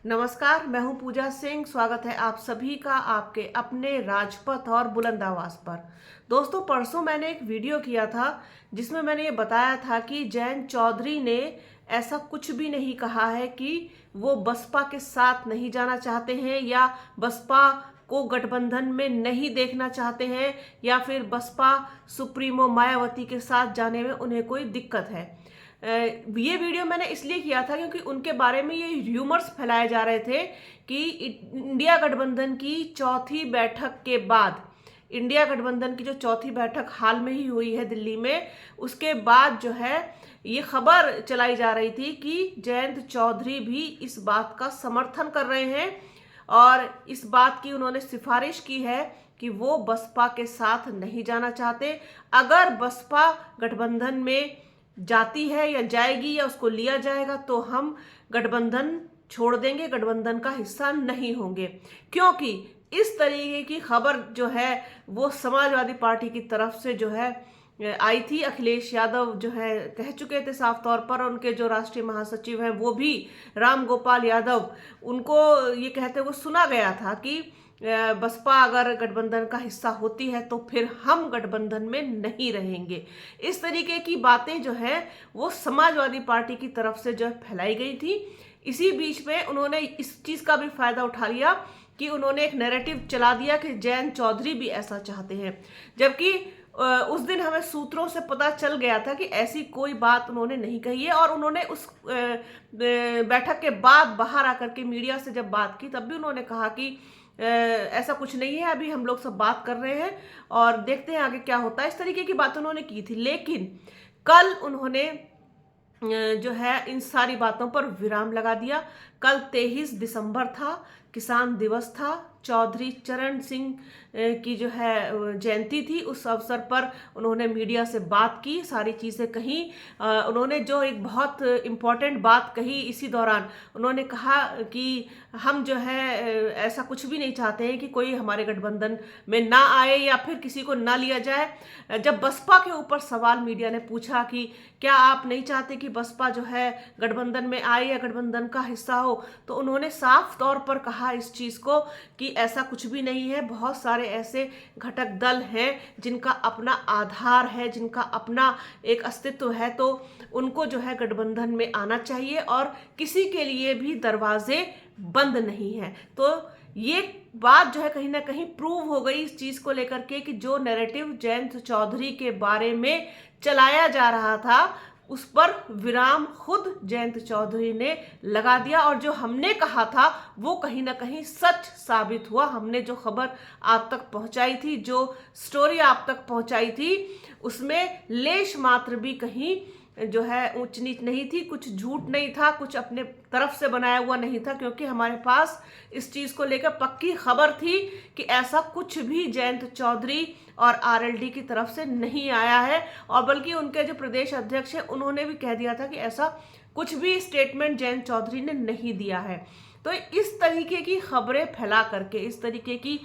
नमस्कार, मैं हूं पूजा सिंह। स्वागत है आप सभी का आपके अपने राजपथ और बुलंद आवाज पर। दोस्तों, परसों मैंने एक वीडियो किया था जिसमें मैंने ये बताया था कि जयंत चौधरी ने ऐसा कुछ भी नहीं कहा है कि वो बसपा के साथ नहीं जाना चाहते हैं या बसपा को गठबंधन में नहीं देखना चाहते हैं या फिर बसपा सुप्रीमो मायावती के साथ जाने में उन्हें कोई दिक्कत है। ये वीडियो मैंने इसलिए किया था क्योंकि उनके बारे में ये र्यूमर्स फैलाए जा रहे थे कि इंडिया गठबंधन की चौथी बैठक के बाद, इंडिया गठबंधन की जो चौथी बैठक हाल में ही हुई है दिल्ली में, उसके बाद जो है ये खबर चलाई जा रही थी कि जयंत चौधरी भी इस बात का समर्थन कर रहे हैं और इस बात की उन्होंने सिफारिश की है कि वो बसपा के साथ नहीं जाना चाहते। अगर बसपा गठबंधन में जाती है या जाएगी या उसको लिया जाएगा तो हम गठबंधन छोड़ देंगे, गठबंधन का हिस्सा नहीं होंगे। क्योंकि इस तरीके की खबर जो है वो समाजवादी पार्टी की तरफ से जो है आई थी। अखिलेश यादव जो है कह चुके थे साफ तौर पर, उनके जो राष्ट्रीय महासचिव हैं वो भी राम गोपाल यादव, उनको ये कहते हुए सुना गया था कि बसपा अगर गठबंधन का हिस्सा होती है तो फिर हम गठबंधन में नहीं रहेंगे। इस तरीके की बातें जो है वो समाजवादी पार्टी की तरफ से जो है फैलाई गई थी। इसी बीच में उन्होंने इस चीज का भी फायदा उठा लिया कि उन्होंने एक नैरेटिव चला दिया कि जयंत चौधरी भी ऐसा चाहते हैं, जबकि उस दिन हमें सूत्रों से पता चल गया था कि ऐसी कोई बात उन्होंने नहीं कही है। और उन्होंने उस बैठक के बाद बाहर आकर के मीडिया से जब बात की तब भी उन्होंने कहा कि ऐसा कुछ नहीं है, अभी हम लोग सब बात कर रहे हैं और देखते हैं आगे क्या होता है। इस तरीके की बात उन्होंने की थी। लेकिन कल उन्होंने जो है इन सारी बातों पर विराम लगा दिया। कल 23 दिसंबर था, किसान दिवस था, चौधरी चरण सिंह की जो है जयंती थी। उस अवसर पर उन्होंने मीडिया से बात की, सारी चीज़ें कही। उन्होंने जो एक बहुत इम्पॉर्टेंट बात कही इसी दौरान, उन्होंने कहा कि हम जो है ऐसा कुछ भी नहीं चाहते हैं कि कोई हमारे गठबंधन में ना आए या फिर किसी को ना लिया जाए। जब बसपा के ऊपर सवाल मीडिया ने पूछा कि क्या आप नहीं चाहते कि बसपा जो है गठबंधन में आए या गठबंधन का हिस्सा हो, तो उन्होंने साफ तौर पर कहा इस चीज़ को कि ऐसा कुछ भी नहीं है। बहुत सारे ऐसे घटक दल हैं जिनका अपना आधार है, जिनका अपना एक अस्तित्व है, तो उनको जो है गठबंधन में आना चाहिए और किसी के लिए भी दरवाजे बंद नहीं है। तो ये बात जो है कहीं ना कहीं प्रूव हो गई इस चीज को लेकर के कि जो नैरेटिव जयंत चौधरी के बारे में चलाया जा रहा था उस पर विराम खुद जयंत चौधरी ने लगा दिया। और जो हमने कहा था वो कहीं ना कहीं सच साबित हुआ। हमने जो खबर आप तक पहुंचाई थी, जो स्टोरी आप तक पहुंचाई थी, उसमें लेश मात्र भी कहीं जो है ऊंच नीच नहीं थी, कुछ झूठ नहीं था, कुछ अपने तरफ से बनाया हुआ नहीं था, क्योंकि हमारे पास इस चीज को लेकर पक्की खबर थी कि ऐसा कुछ भी जयंत चौधरी और आरएलडी की तरफ से नहीं आया है। और बल्कि उनके जो प्रदेश अध्यक्ष हैं उन्होंने भी कह दिया था कि ऐसा कुछ भी स्टेटमेंट जयंत चौधरी ने नहीं दिया है। तो इस तरीके की खबरें फैला करके, इस तरीके की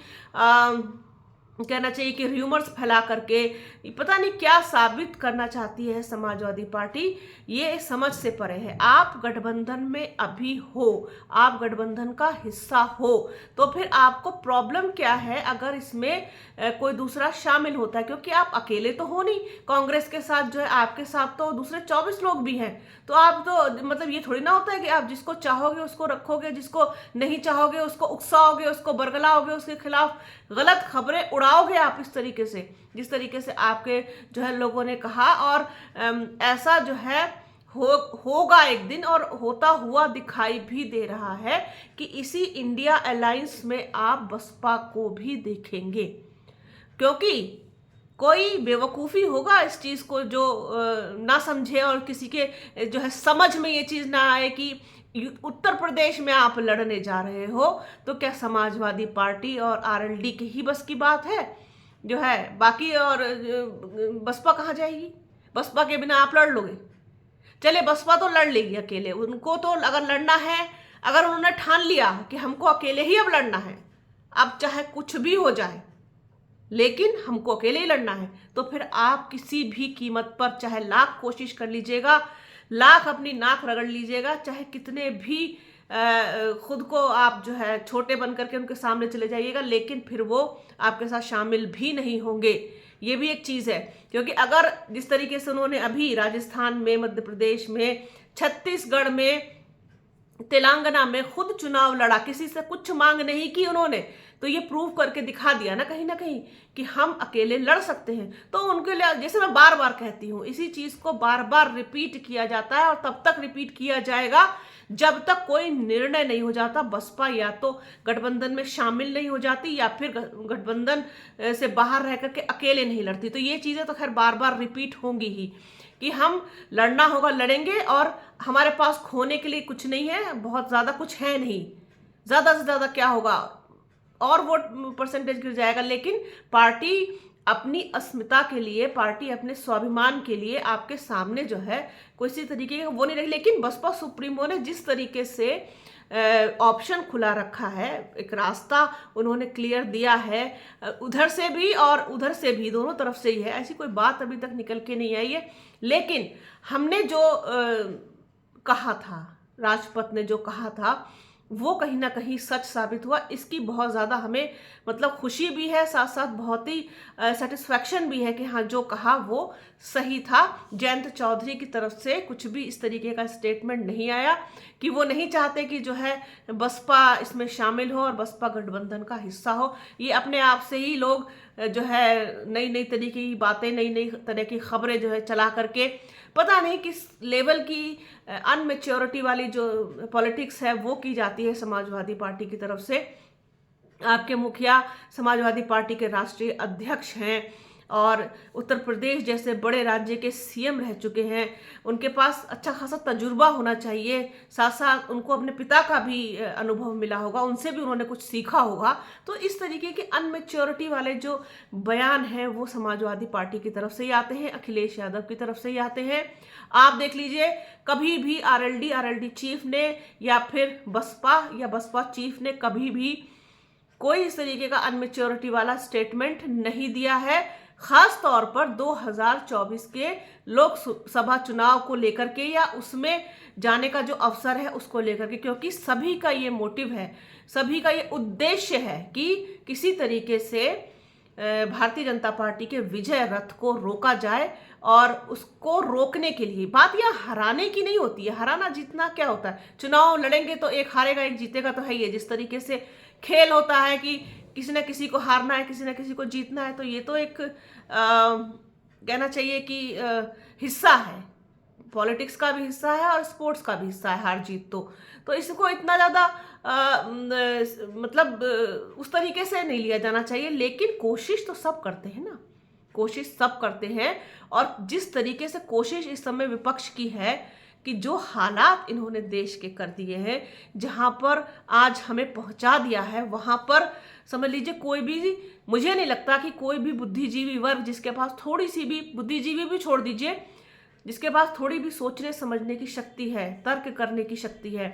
कहना चाहिए कि र्यूमर्स फैला करके पता नहीं क्या साबित करना चाहती है समाजवादी पार्टी, ये समझ से परे है। आप गठबंधन में अभी हो, आप गठबंधन का हिस्सा हो, तो फिर आपको प्रॉब्लम क्या है अगर इसमें कोई दूसरा शामिल होता है? क्योंकि आप अकेले तो हो नहीं, कांग्रेस के साथ जो है आपके साथ तो दूसरे 24 लोग भी हैं। तो आप तो मतलब ये थोड़ी ना होता है कि आप जिसको चाहोगे उसको रखोगे, जिसको नहीं चाहोगे उसको उकसाओगे, उसको बरगलाओगे, उसके खिलाफ गलत खबरें उड़ाओगे आप इस तरीके से, जिस तरीके से आपके जो है लोगों ने कहा। और ऐसा जो है होगा एक दिन और होता हुआ दिखाई भी दे रहा है कि इसी इंडिया अलायंस में आप बसपा को भी देखेंगे। क्योंकि कोई बेवकूफ़ी होगा इस चीज़ को जो ना समझे और किसी के जो है समझ में ये चीज़ ना आए कि उत्तर प्रदेश में आप लड़ने जा रहे हो, तो क्या समाजवादी पार्टी और आरएलडी की ही बस की बात है जो है? बाकी और बसपा कहाँ जाएगी? बसपा के बिना आप लड़ लोगे? चले बसपा तो लड़ लेगी अकेले, उनको तो अगर लड़ना है, अगर उन्होंने ठान लिया कि हमको अकेले ही अब लड़ना है, अब चाहे कुछ भी हो जाए लेकिन हमको अकेले ही लड़ना है, तो फिर आप किसी भी कीमत पर चाहे लाख कोशिश कर लीजिएगा, लाख अपनी नाक रगड़ लीजिएगा, चाहे कितने भी खुद को आप जो है छोटे बन करके उनके सामने चले जाइएगा, लेकिन फिर वो आपके साथ शामिल भी नहीं होंगे। ये भी एक चीज़ है, क्योंकि अगर जिस तरीके से उन्होंने अभी राजस्थान में, मध्य प्रदेश में, छत्तीसगढ़ में, तेलंगाना में खुद चुनाव लड़ा, किसी से कुछ मांग नहीं की उन्होंने, तो ये प्रूव करके दिखा दिया ना कहीं कि हम अकेले लड़ सकते हैं। तो उनके लिए, जैसे मैं बार बार कहती हूँ, इसी चीज को बार बार रिपीट किया जाता है और तब तक रिपीट किया जाएगा जब तक कोई निर्णय नहीं हो जाता। बसपा या तो गठबंधन में शामिल नहीं हो जाती या फिर गठबंधन से बाहर रह करके अकेले नहीं लड़ती। तो ये चीजें तो खैर बार बार रिपीट होंगी ही कि हम लड़ना होगा, लड़ेंगे, और हमारे पास खोने के लिए कुछ नहीं है, बहुत ज्यादा कुछ है नहीं, ज्यादा से ज्यादा क्या होगा, और वोट परसेंटेज गिर जाएगा। लेकिन पार्टी अपनी अस्मिता के लिए, पार्टी अपने स्वाभिमान के लिए आपके सामने जो है किसी तरीके का वो नहीं रही। लेकिन बसपा सुप्रीमो ने जिस तरीके से ऑप्शन खुला रखा है, एक रास्ता उन्होंने क्लियर दिया है, उधर से भी और उधर से भी, दोनों तरफ से ही है, ऐसी कोई बात अभी तक निकल के नहीं आई है। लेकिन हमने जो कहा था, राजपथ ने जो कहा था, वो कहीं ना कहीं सच साबित हुआ। इसकी बहुत ज़्यादा हमें मतलब खुशी भी है, साथ साथ बहुत ही सेटिस्फैक्शन भी है कि हाँ, जो कहा वो सही था। जयंत चौधरी की तरफ से कुछ भी इस तरीके का स्टेटमेंट नहीं आया कि वो नहीं चाहते कि जो है बसपा इसमें शामिल हो और बसपा गठबंधन का हिस्सा हो। ये अपने आप से ही लोग जो है नई नई तरीके की बातें, नई नई तरह की खबरें जो है चला करके, पता नहीं किस लेवल की अनमेच्योरिटी वाली जो पॉलिटिक्स है वो की जाती है समाजवादी पार्टी की तरफ से। आपके मुखिया समाजवादी पार्टी के राष्ट्रीय अध्यक्ष हैं और उत्तर प्रदेश जैसे बड़े राज्य के सीएम रह चुके हैं, उनके पास अच्छा खासा तजुर्बा होना चाहिए, साथ साथ उनको अपने पिता का भी अनुभव मिला होगा, उनसे भी उन्होंने कुछ सीखा होगा। तो इस तरीके के अनमेच्योरिटी वाले जो बयान हैं वो समाजवादी पार्टी की तरफ से ही आते हैं, अखिलेश यादव की तरफ से ही आते हैं। आप देख लीजिए, कभी भी आरएलडी चीफ ने या फिर बसपा या बसपा चीफ ने कभी भी कोई इस तरीके का अनमेच्योरिटी वाला स्टेटमेंट नहीं दिया है, खास तौर पर 2024 के लोकसभा चुनाव को लेकर के या उसमें जाने का जो अवसर है उसको लेकर के, क्योंकि सभी का ये मोटिव है, सभी का ये उद्देश्य है कि किसी तरीके से भारतीय जनता पार्टी के विजय रथ को रोका जाए। और उसको रोकने के लिए बात यह हराने की नहीं होती है, हराना जीतना क्या होता है, चुनाव लड़ेंगे तो एक हारेगा एक जीतेगा तो है ही है। जिस तरीके से खेल होता है कि किसी न किसी को हारना है, किसी न किसी को जीतना है, तो ये तो एक कहना चाहिए कि हिस्सा है, पॉलिटिक्स का भी हिस्सा है और स्पोर्ट्स का भी हिस्सा है हार जीत। तो इसको इतना ज़्यादा मतलब उस तरीके से नहीं लिया जाना चाहिए। लेकिन कोशिश तो सब करते हैं ना, कोशिश सब करते हैं। और जिस तरीके से कोशिश इस समय विपक्ष की है कि जो हालात इन्होंने देश के कर दिए हैं, जहां पर आज हमें पहुंचा दिया है, वहां पर समझ लीजिए कोई भी, मुझे नहीं लगता कि कोई भी बुद्धिजीवी वर्ग जिसके पास थोड़ी सी भी, बुद्धिजीवी भी छोड़ दीजिए, जिसके पास थोड़ी भी सोचने समझने की शक्ति है, तर्क करने की शक्ति है,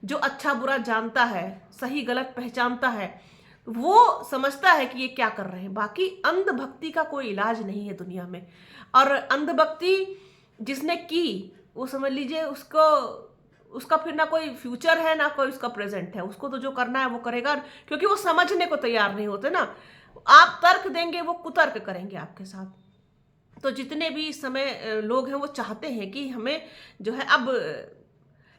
जो अच्छा बुरा जानता है, सही गलत पहचानता है, वो समझता है कि ये क्या कर रहे हैं। बाकी अंधभक्ति का कोई इलाज नहीं है दुनिया में। और अंधभक्ति जिसने की, वो समझ लीजिए उसका फिर ना कोई फ्यूचर है ना कोई उसका प्रेजेंट है। उसको तो जो करना है वो करेगा, क्योंकि वो समझने को तैयार नहीं होते ना। आप तर्क देंगे, वो कुतर्क करेंगे आपके साथ। तो जितने भी इस समय लोग हैं वो चाहते हैं कि हमें जो है अब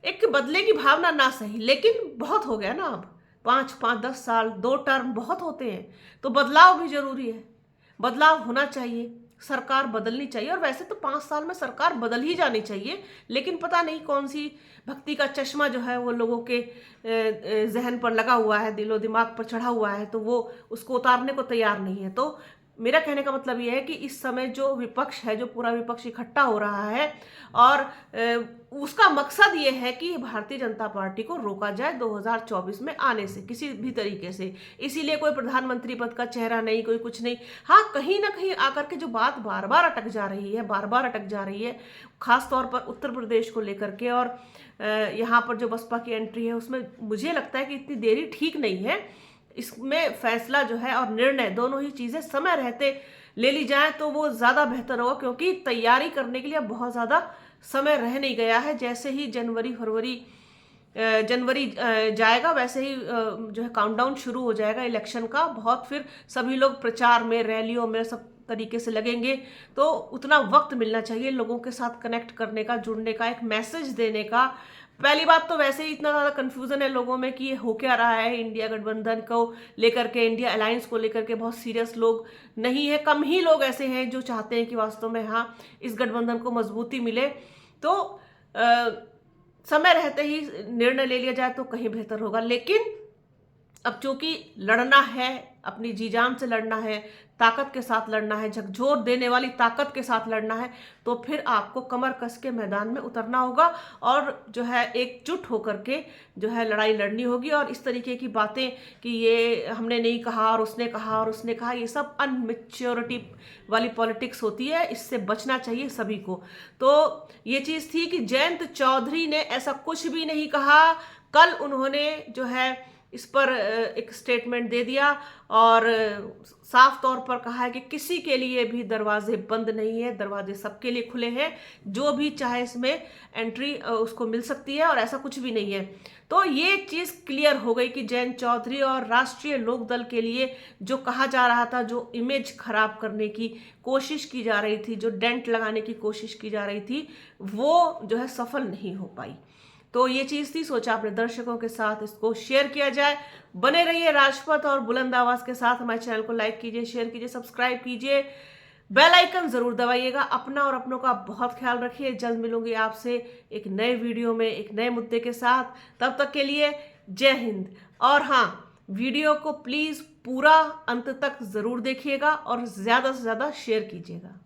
एक बदले की भावना ना सही, लेकिन बहुत हो गया ना, अब 5-10 साल, 2 टर्म बहुत होते हैं। तो बदलाव भी जरूरी है, बदलाव होना चाहिए, सरकार बदलनी चाहिए। और वैसे तो 5 साल में सरकार बदल ही जानी चाहिए, लेकिन पता नहीं कौन सी भक्ति का चश्मा जो है वो लोगों के जहन पर लगा हुआ है, दिलो दिमाग पर चढ़ा हुआ है, तो वो उसको उतारने को तैयार नहीं है। तो मेरा कहने का मतलब ये है कि इस समय जो विपक्ष है, जो पूरा विपक्ष इकट्ठा हो रहा है और उसका मकसद ये है कि भारतीय जनता पार्टी को रोका जाए 2024 में आने से किसी भी तरीके से। इसीलिए कोई प्रधानमंत्री पद का चेहरा नहीं, कोई कुछ नहीं। हाँ, कहीं ना कहीं आकर के जो बात बार बार अटक जा रही है, बार बार अटक जा रही है, खास तौर पर उत्तर प्रदेश को लेकर के, और यहाँ पर जो बसपा की एंट्री है उसमें मुझे लगता है कि इतनी देरी ठीक नहीं है। इसमें फैसला जो है और निर्णय दोनों ही चीजें समय रहते ले ली जाए तो वो ज्यादा बेहतर होगा, क्योंकि तैयारी करने के लिए बहुत ज्यादा समय रह नहीं गया है। जैसे ही जनवरी फरवरी जनवरी जाएगा वैसे ही जो है काउंटडाउन शुरू हो जाएगा इलेक्शन का। बहुत फिर सभी लोग प्रचार में, रैलियों में, सब तरीके से लगेंगे। तो उतना वक्त मिलना चाहिए लोगों के साथ कनेक्ट करने का, जुड़ने का, एक मैसेज देने का। पहली बात तो वैसे ही इतना ज़्यादा कन्फ्यूज़न है लोगों में कि ये हो क्या रहा है। इंडिया गठबंधन को लेकर के, इंडिया अलायंस को लेकर के बहुत सीरियस लोग नहीं है। कम ही लोग ऐसे हैं जो चाहते हैं कि वास्तव में हाँ, इस गठबंधन को मजबूती मिले। तो समय रहते ही निर्णय ले लिया जाए तो कहीं बेहतर होगा। लेकिन अब चूंकि लड़ना है, अपनी जी जान से लड़ना है, ताकत के साथ लड़ना है, झकझोर देने वाली ताकत के साथ लड़ना है, तो फिर आपको कमर कस के मैदान में उतरना होगा और जो है एकजुट होकर के जो है लड़ाई लड़नी होगी। और इस तरीके की बातें कि ये हमने नहीं कहा और उसने कहा और उसने कहा, ये सब अनमेच्योरिटी वाली पॉलिटिक्स होती है, इससे बचना चाहिए सभी को। तो ये चीज़ थी कि जयंत चौधरी ने ऐसा कुछ भी नहीं कहा। कल उन्होंने जो है इस पर एक स्टेटमेंट दे दिया और साफ तौर पर कहा है कि किसी के लिए भी दरवाजे बंद नहीं है, दरवाजे सबके लिए खुले हैं, जो भी चाहे इसमें एंट्री उसको मिल सकती है और ऐसा कुछ भी नहीं है। तो ये चीज़ क्लियर हो गई कि जयंत चौधरी और राष्ट्रीय लोकदल के लिए जो कहा जा रहा था, जो इमेज खराब करने की कोशिश की जा रही थी, जो डेंट लगाने की कोशिश की जा रही थी, वो जो है सफल नहीं हो पाई। तो ये चीज़ थी, सोचा अपने दर्शकों के साथ इसको शेयर किया जाए। बने रहिए राजपथ और बुलंद आवाज के साथ। हमारे चैनल को लाइक कीजिए, शेयर कीजिए, सब्सक्राइब कीजिए, बेल आइकन जरूर दबाइएगा। अपना और अपनों का बहुत ख्याल रखिए। जल्द मिलूंगी आपसे एक नए वीडियो में, एक नए मुद्दे के साथ। तब तक के लिए जय हिंद। और हाँ, वीडियो को प्लीज पूरा अंत तक जरूर देखिएगा और ज्यादा से ज्यादा शेयर कीजिएगा।